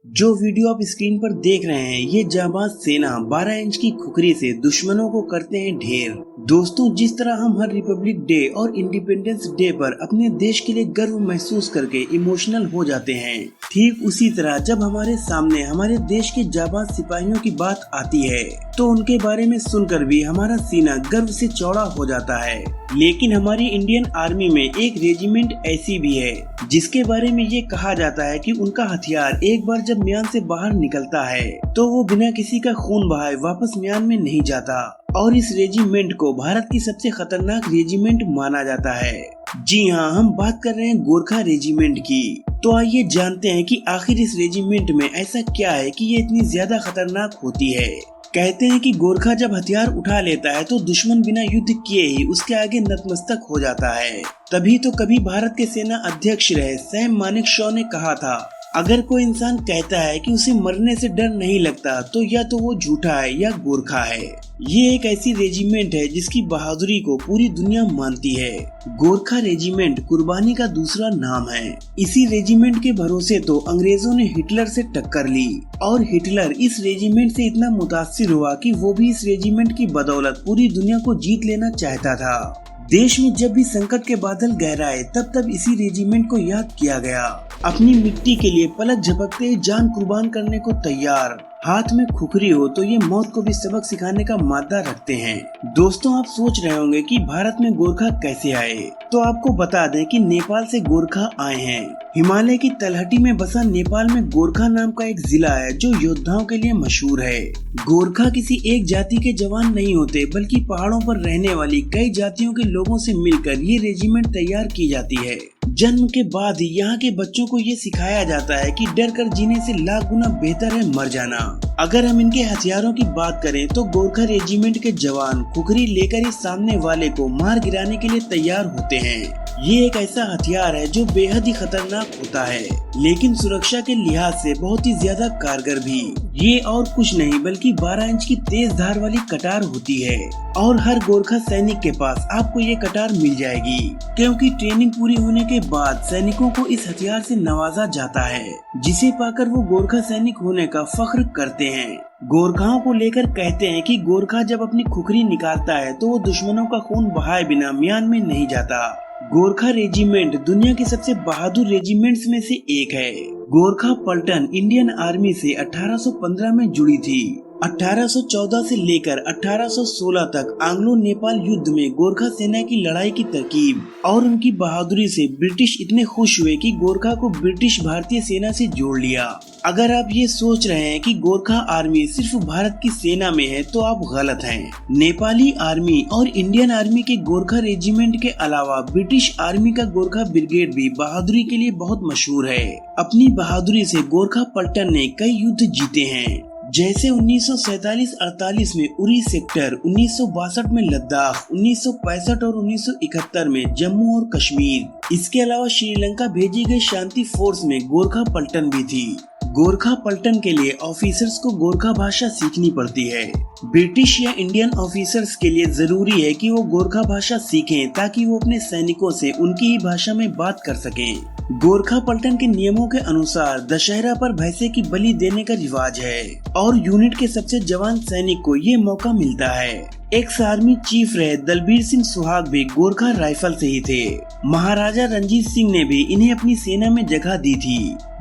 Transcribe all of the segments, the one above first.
जो वीडियो आप स्क्रीन पर देख रहे हैं ये जाबाज सेना 12 इंच की खुखरी से दुश्मनों को करते हैं ढेर। दोस्तों, जिस तरह हम हर रिपब्लिक डे और इंडिपेंडेंस डे पर अपने देश के लिए गर्व महसूस करके इमोशनल हो जाते हैं, ठीक उसी तरह जब हमारे सामने हमारे देश के जाबाज सिपाहियों की बात आती है तो उनके बारे में सुनकर भी हमारा सीना गर्व से चौड़ा हो जाता है। लेकिन हमारी इंडियन आर्मी में एक रेजिमेंट ऐसी भी है जिसके बारे में ये कहा जाता है कि उनका हथियार एक बार जब म्यान से बाहर निकलता है तो वो बिना किसी का खून बहाए वापस म्यान में नहीं जाता, और इस रेजिमेंट को भारत की सबसे खतरनाक रेजिमेंट माना जाता है। जी हाँ, हम बात कर रहे हैं गोरखा रेजिमेंट की। तो आइए जानते हैं कि आखिर इस रेजिमेंट में ऐसा क्या है कि ये इतनी ज्यादा खतरनाक होती है। कहते हैं कि गोरखा जब हथियार उठा लेता है तो दुश्मन बिना युद्ध किए ही उसके आगे नतमस्तक हो जाता है। तभी तो कभी भारत के सेना अध्यक्ष रहे सैम मानेकशॉ ने कहा था, अगर कोई इंसान कहता है कि उसे मरने से डर नहीं लगता तो या तो वो झूठा है या गोरखा है। ये एक ऐसी रेजिमेंट है जिसकी बहादुरी को पूरी दुनिया मानती है। गोरखा रेजिमेंट कुर्बानी का दूसरा नाम है। इसी रेजिमेंट के भरोसे तो अंग्रेजों ने हिटलर से टक्कर ली, और हिटलर इस रेजिमेंट से इतना मुतासिर हुआ कि वो भी इस रेजिमेंट की बदौलत पूरी दुनिया को जीत लेना चाहता था। देश में जब भी संकट के बादल गहराए तब इसी रेजिमेंट को याद किया गया। अपनी मिट्टी के लिए पलक झपकते ही जान कुर्बान करने को तैयार, हाथ में खुखरी हो तो ये मौत को भी सबक सिखाने का मादा रखते हैं। दोस्तों, आप सोच रहे होंगे कि भारत में गोरखा कैसे आए, तो आपको बता दें कि नेपाल से गोरखा आए हैं। हिमालय की तलहटी में बसा नेपाल में गोरखा नाम का एक जिला है जो योद्धाओं के लिए मशहूर है। गोरखा किसी एक जाति के जवान नहीं होते, बल्कि पहाड़ों पर रहने वाली कई जातियों के लोगों से मिलकर ये रेजिमेंट तैयार की जाती है। जन्म के बाद ही यहाँ के बच्चों को ये सिखाया जाता है कि डर कर जीने से लाख गुना बेहतर है मर जाना। अगर हम इनके हथियारों की बात करें तो गोरखा रेजिमेंट के जवान खुखरी लेकर ही सामने वाले को मार गिराने के लिए तैयार होते हैं। ये एक ऐसा हथियार है जो बेहद ही खतरनाक होता है, लेकिन सुरक्षा के लिहाज से बहुत ही ज्यादा कारगर भी। ये और कुछ नहीं बल्कि 12 इंच की तेज धार वाली कटार होती है, और हर गोरखा सैनिक के पास आपको ये कटार मिल जाएगी, क्योंकि ट्रेनिंग पूरी होने के बाद सैनिकों को इस हथियार से नवाजा जाता है, जिसे पाकर वो गोरखा सैनिक होने का फख्र करते हैं। गोरखाओं को लेकर कहते हैं कि गोरखा जब अपनी खुखरी निकालता है तो वो दुश्मनों का खून बहाए बिना म्यान में नहीं जाता। गोरखा रेजिमेंट दुनिया के सबसे बहादुर रेजिमेंट्स में से एक है। गोरखा पलटन इंडियन आर्मी से 1815 में जुड़ी थी। 1814 से लेकर 1816 तक आंग्लो नेपाल युद्ध में गोरखा सेना की लड़ाई की तरकीब और उनकी बहादुरी से ब्रिटिश इतने खुश हुए कि गोरखा को ब्रिटिश भारतीय सेना से जोड़ लिया। अगर आप ये सोच रहे हैं कि गोरखा आर्मी सिर्फ भारत की सेना में है तो आप गलत हैं। नेपाली आर्मी और इंडियन आर्मी के गोरखा रेजिमेंट के अलावा ब्रिटिश आर्मी का गोरखा ब्रिगेड भी बहादुरी के लिए बहुत मशहूर है। अपनी बहादुरी से गोरखा पलटन ने कई युद्ध जीते हैं, जैसे 1947-48 में उरी सेक्टर, 1962 में लद्दाख, 1965 और 1971 में जम्मू और कश्मीर। इसके अलावा श्रीलंका भेजी गई शांति फोर्स में गोरखा पलटन भी थी। गोरखा पलटन के लिए ऑफिसर्स को गोरखा भाषा सीखनी पड़ती है। ब्रिटिश या इंडियन ऑफिसर्स के लिए जरूरी है कि वो गोरखा भाषा सीखें ताकि वो अपने सैनिकों से उनकी ही भाषा में बात कर सकें। गोरखा पलटन के नियमों के अनुसार दशहरा पर भैंसे की बलि देने का रिवाज है, और यूनिट के सबसे जवान सैनिक को ये मौका मिलता है। एक्स आर्मी चीफ रहे दलबीर सिंह सुहाग भी गोरखा राइफल से ही थे। महाराजा रंजीत सिंह ने भी इन्हें अपनी सेना में जगह दी थी।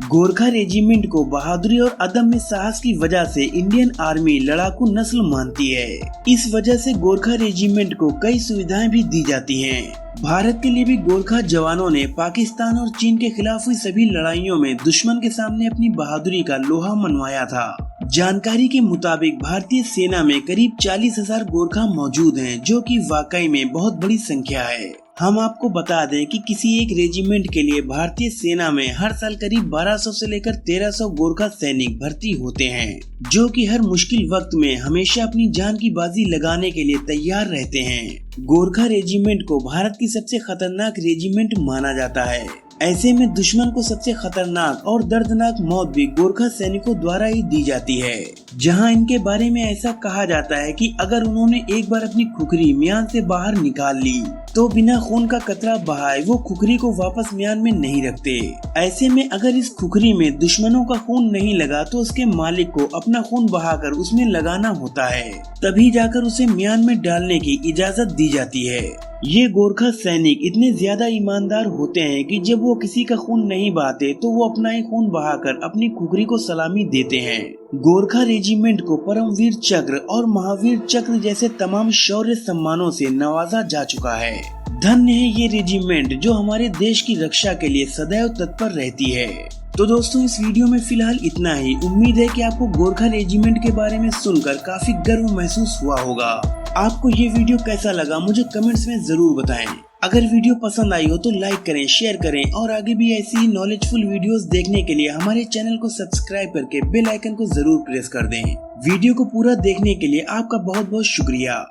गोरखा रेजिमेंट को बहादुरी और अदम्य साहस की वजह से इंडियन आर्मी लड़ाकू नस्ल मानती है। इस वजह से गोरखा रेजिमेंट को कई सुविधाएं भी दी जाती हैं। भारत के लिए भी गोरखा जवानों ने पाकिस्तान और चीन के खिलाफ हुई सभी लड़ाइयों में दुश्मन के सामने अपनी बहादुरी का लोहा मनवाया था। जानकारी के मुताबिक भारतीय सेना में करीब 40,000 गोरखा मौजूद हैं, जो कि वाकई में बहुत बड़ी संख्या है। हम आपको बता दें कि किसी एक रेजिमेंट के लिए भारतीय सेना में हर साल करीब 1200 से लेकर 1300 गोरखा सैनिक भर्ती होते हैं, जो कि हर मुश्किल वक्त में हमेशा अपनी जान की बाजी लगाने के लिए तैयार रहते हैं। गोरखा रेजिमेंट को भारत की सबसे खतरनाक रेजिमेंट माना जाता है। ऐसे में दुश्मन को सबसे खतरनाक और दर्दनाक मौत भी गोरखा सैनिकों द्वारा ही दी जाती है, जहां इनके बारे में ऐसा कहा जाता है कि अगर उन्होंने एक बार अपनी खुखरी म्यान से बाहर निकाल ली तो बिना खून का कतरा बहाए वो खुखरी को वापस म्यान में नहीं रखते। ऐसे में अगर इस खुखरी में दुश्मनों का खून नहीं लगा तो उसके मालिक को अपना खून बहाकर उसमें लगाना होता है, तभी जाकर उसे म्यान में डालने की इजाजत दी जाती है। ये गोरखा सैनिक इतने ज्यादा ईमानदार होते हैं कि जब वो किसी का खून नहीं बहाते तो वो अपना ही खून बहाकर अपनी खुखरी को सलामी देते हैं। गोरखा रेजिमेंट को परमवीर चक्र और महावीर चक्र जैसे तमाम शौर्य सम्मानों से नवाजा जा चुका है। धन्य है ये रेजिमेंट जो हमारे देश की रक्षा के लिए सदैव तत्पर रहती है। तो दोस्तों, इस वीडियो में फिलहाल इतना ही। उम्मीद है कि आपको गोरखा रेजिमेंट के बारे में सुनकर काफी गर्व महसूस हुआ होगा। आपको ये वीडियो कैसा लगा मुझे कमेंट्स में जरूर बताएं। अगर वीडियो पसंद आई हो तो लाइक करें, शेयर करें और आगे भी ऐसी ही नॉलेजफुल वीडियोस देखने के लिए हमारे चैनल को सब्सक्राइब करके बेल आइकन को जरूर प्रेस कर दें। वीडियो को पूरा देखने के लिए आपका बहुत बहुत शुक्रिया।